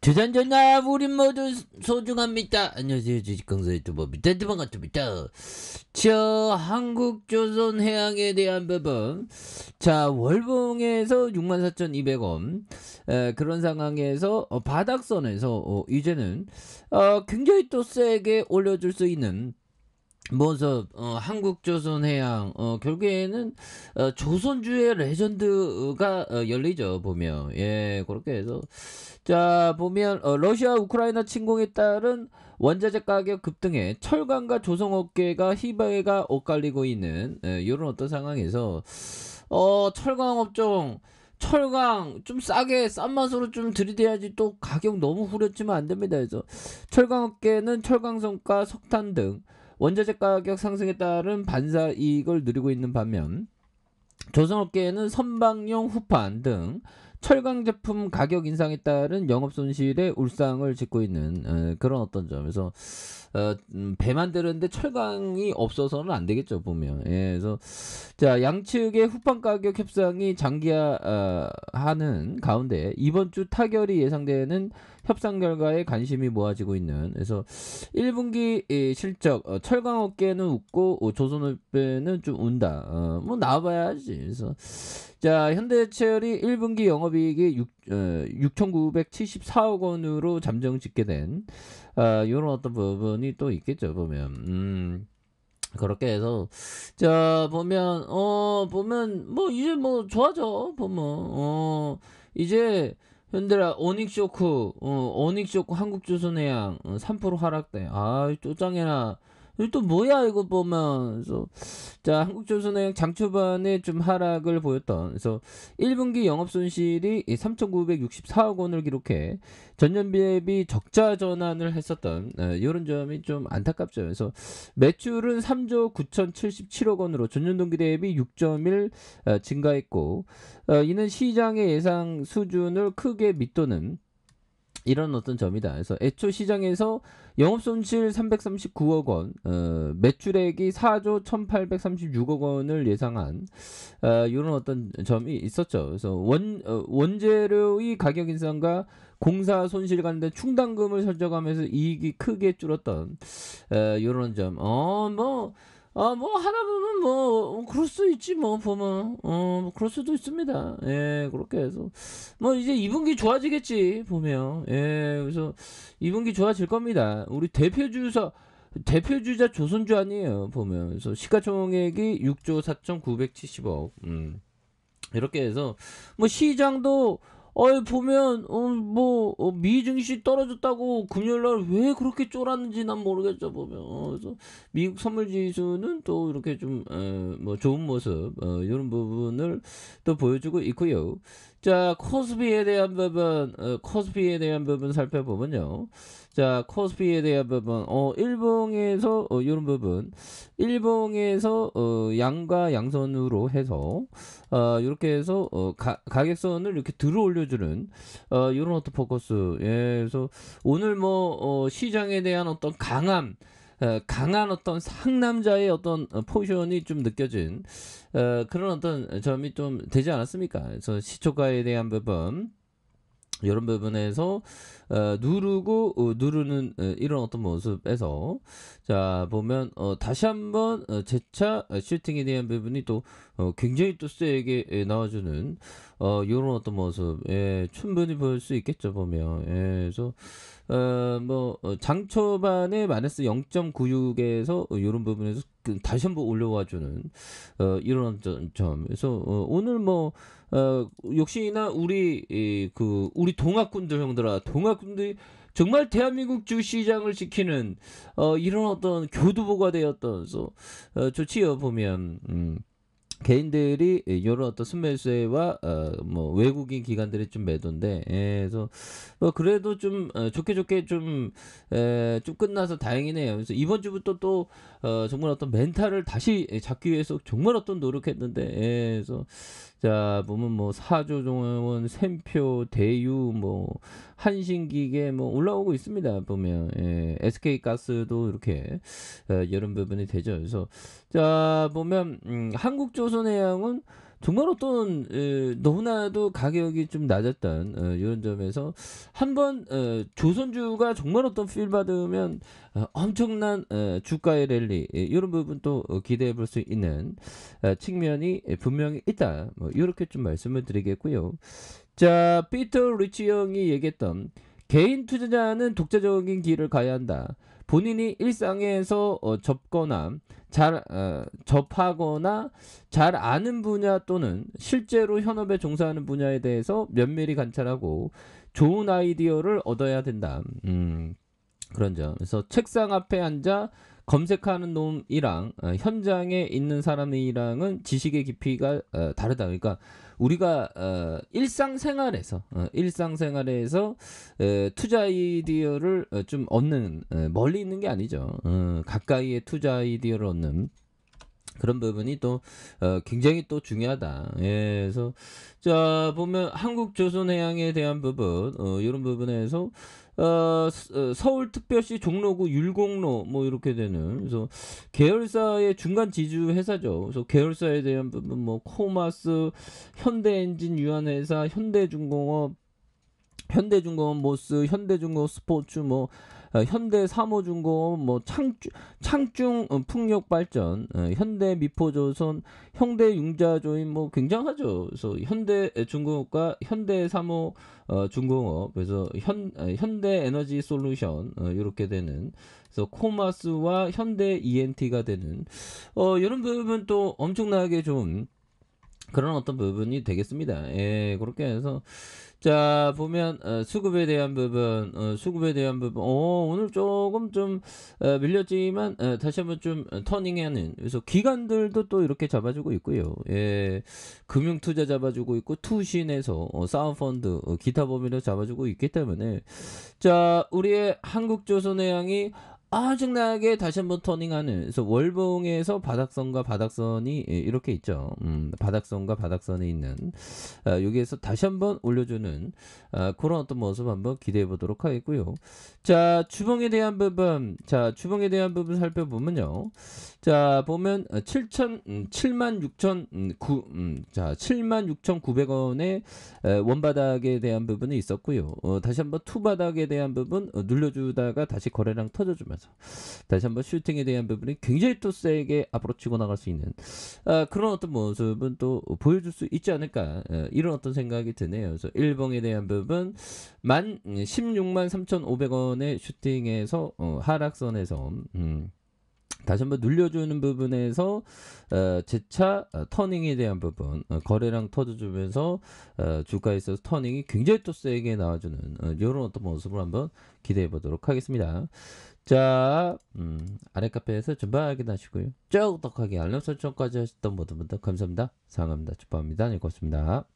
주산전화 우린 모두 소중합니다. 안녕하세요. 주식강사 유튜버 밑에 반갑습니다. 저 한국조선해양에 대한 부분, 자 월봉에서 64,200원 그런 상황에서 바닥선에서 이제는 굉장히 또 세게 올려줄 수 있는 모습. 한국조선해양 결국에는 조선주의 레전드가 열리죠 보면. 예, 그렇게 해서 자 보면 러시아 우크라이나 침공에 따른 원자재 가격 급등에 철강과 조성업계가 희망가 엇갈리고 있는 이런 어떤 상황에서 철강 업종, 철강 좀 싸게 싼 맛으로 좀 들이대야지, 또 가격 너무 후려치면 안 됩니다. 그래서 철강업계는 철강성과 석탄 등 원자재 가격 상승에 따른 반사 이익을 누리고 있는 반면, 조선업계에는 선박용 후판 등 철강 제품 가격 인상에 따른 영업 손실에 울상을 짓고 있는 그런 어떤 점에서 배 만드는데 철강이 없어서는 안 되겠죠 보면. 예, 그래서 자 양측의 후판 가격 협상이 장기화하는 가운데 이번 주 타결이 예상되는 협상 결과에 관심이 모아지고 있는. 그래서 1분기 실적 철강업계는 웃고 조선업계는 좀 운다. 뭐 나와봐야지. 그래서 자 현대해철이 1분기 영업이익이 6,974억 원으로 잠정 집계된 이런 어떤 부분이 또 있겠죠 보면. 그렇게 해서 자 보면 뭐 이제 뭐 좋아져 보면 이제 현대라 어닉쇼크 한국조선해양 3% 하락돼. 아 또 짱해나. 이거 또 뭐야 이거 보면. 그래서 자 한국조선해양 장 초반에 좀 하락을 보였던. 그래서 1분기 영업손실이 3,964억 원을 기록해 전년 대비 적자 전환을 했었던 이런 점이 좀 안타깝죠. 그래서 매출은 3조 9,077억 원으로 전년 동기 대비 6.1 증가했고, 이는 시장의 예상 수준을 크게 밑도는 이런 어떤 점이다. 그래서 애초 시장에서 영업손실 339억 원, 매출액이 4조 1,836억 원을 예상한 이런 어떤 점이 있었죠. 그래서 원재료의 가격 인상과 공사 손실 관련 충당금을 설정하면서 이익이 크게 줄었던 이런 점. 뭐 하다 보면 뭐 그럴 수 있지 뭐 보면 뭐 그럴 수도 있습니다. 예, 그렇게 해서 뭐 이제 2분기 좋아지겠지 보면. 예, 그래서 2분기 좋아질 겁니다. 우리 대표주자 조선주 아니에요 보면. 그래서 시가총액이 6조 4,970억. 이렇게 해서 뭐 시장도 보면 미 증시 떨어졌다고 금요일날 왜 그렇게 쫄았는지 난 모르겠죠 보면. 그래서 미국 선물 지수는 또 이렇게 좀 뭐 좋은 모습 이런 부분을 또 보여주고 있고요. 자 코스피에 대한 부분 살펴보면요. 자 코스피에 대한 부분 일봉에서 이런 부분, 일봉에서 양과 양선으로 해서 이렇게 해서 가격선을 이렇게 들어 올려주는 이런 어떤 포커스. 예, 그래서 오늘 뭐 시장에 대한 어떤 강한 어떤 상남자의 어떤 포지션이 좀 느껴진 그런 어떤 점이 좀 되지 않았습니까? 그래서 시초가에 대한 부분, 이런 부분에서 누르는 이런 어떤 모습에서 자 보면 다시 한번 재차 슈팅에 대한 부분이 또 굉장히 또 세게 나와주는 이런 어떤 모습. 예, 충분히 볼 수 있겠죠 보면. 예, 그래서 장 초반에 마이너스 0.96에서 이런 부분에서 다시 한번 올려와주는 이런 점. 그래서 오늘 역시나 우리 동학군들 형들아, 동학군들이 정말 대한민국 주시장을 지키는 이런 어떤 교두보가 되었던. 그래서 좋지요 보면. 개인들이 이런 어떤 순매수와 뭐 외국인 기관들이 좀 매도인데. 예, 그래서 뭐 그래도 좀 좋게 좀 끝나서 다행이네요. 그래서 이번 주부터 또 정말 어떤 멘탈을 다시 잡기 위해서 정말 어떤 노력했는데. 예, 그래서 자 보면 뭐 사조종원, 샘표, 대유, 뭐 한신기계 뭐 올라오고 있습니다 보면. 예, SK가스도 이렇게 이런 부분이 되죠. 그래서 자 보면 한국조선해양은 정말 어떤 너무나도 가격이 좀 낮았던 요런 점에서 한번 조선주가 정말 어떤 필 받으면 엄청난 주가의 랠리 요런 부분 또 기대해 볼 수 있는 측면이 분명히 있다. 뭐 요렇게 좀 말씀을 드리겠고요. 자, 피터 리치 형이 얘기했던 개인 투자자는 독자적인 길을 가야 한다. 본인이 일상에서 접하거나 잘 아는 분야 또는 실제로 현업에 종사하는 분야에 대해서 면밀히 관찰하고 좋은 아이디어를 얻어야 된다. 그런 점. 그래서 책상 앞에 앉아 검색하는 놈이랑 현장에 있는 사람이랑은 지식의 깊이가 다르다. 그러니까 우리가 일상생활에서 투자 아이디어를 좀 얻는 멀리 있는 게 아니죠. 가까이에 투자 아이디어를 얻는 그런 부분이 또 굉장히 또 중요하다. 예, 그래서 자 보면 한국조선해양에 대한 부분 이런 부분에서 서울특별시 종로구 율곡로 뭐 이렇게 되는 그래서 계열사의 중간 지주 회사죠. 그래서 계열사에 대한 부분 뭐 코마스, 현대엔진 유한회사, 현대중공업 모스, 현대중공업 스포츠 뭐 현대사모중공업 뭐 창중 풍력발전, 현대미포조선, 현대융자조인 뭐 굉장하죠. 그래서 현대중공업과 현대사모 중공업 그래서 현대에너지솔루션 이렇게 되는 그래서 코마스와 현대 ENT가 되는 이런 부분 또 엄청나게 좀 그런 어떤 부분이 되겠습니다. 예, 그렇게 해서 자 보면 수급에 대한 부분 오늘 조금 좀 밀렸지만 다시 한번 좀 터닝하는 그래서 기관들도 또 이렇게 잡아주고 있고요. 예, 금융투자 잡아주고 있고 투신에서 사은펀드 기타 범위로 잡아주고 있기 때문에 자 우리의 한국조선해양이 엄청나게 다시 한번 터닝하는 그래서 월봉에서 바닥선과 바닥선이 이렇게 있죠. 바닥선과 바닥선이 있는 여기에서 다시 한번 올려주는 그런 어떤 모습 한번 기대해 보도록 하겠고요. 자 주봉에 대한 부분 살펴보면요. 자 보면 76,900원의 원바닥에 대한 부분이 있었고요. 다시 한번 투바닥에 대한 부분 눌러주다가 다시 거래량 터져주면서 다시 한번 슈팅에 대한 부분이 굉장히 또 세게 앞으로 치고 나갈 수 있는 그런 어떤 모습은 또 보여줄 수 있지 않을까 이런 어떤 생각이 드네요. 그래서 일봉에 대한 부분 16만 3,500원의 슈팅에서 하락선에서 다시 한번 눌려주는 부분에서 재차 터닝에 대한 부분 거래량 터져주면서 주가에 있어서 터닝이 굉장히 또 세게 나와주는 이런 어떤 모습을 한번 기대해 보도록 하겠습니다. 자 아래 카페에서 좀 확인하시고요. 쭉 떡하게 알람 설정까지 하셨던 모든 분들 감사합니다. 사랑합니다. 축복합니다. 네, 고맙습니다.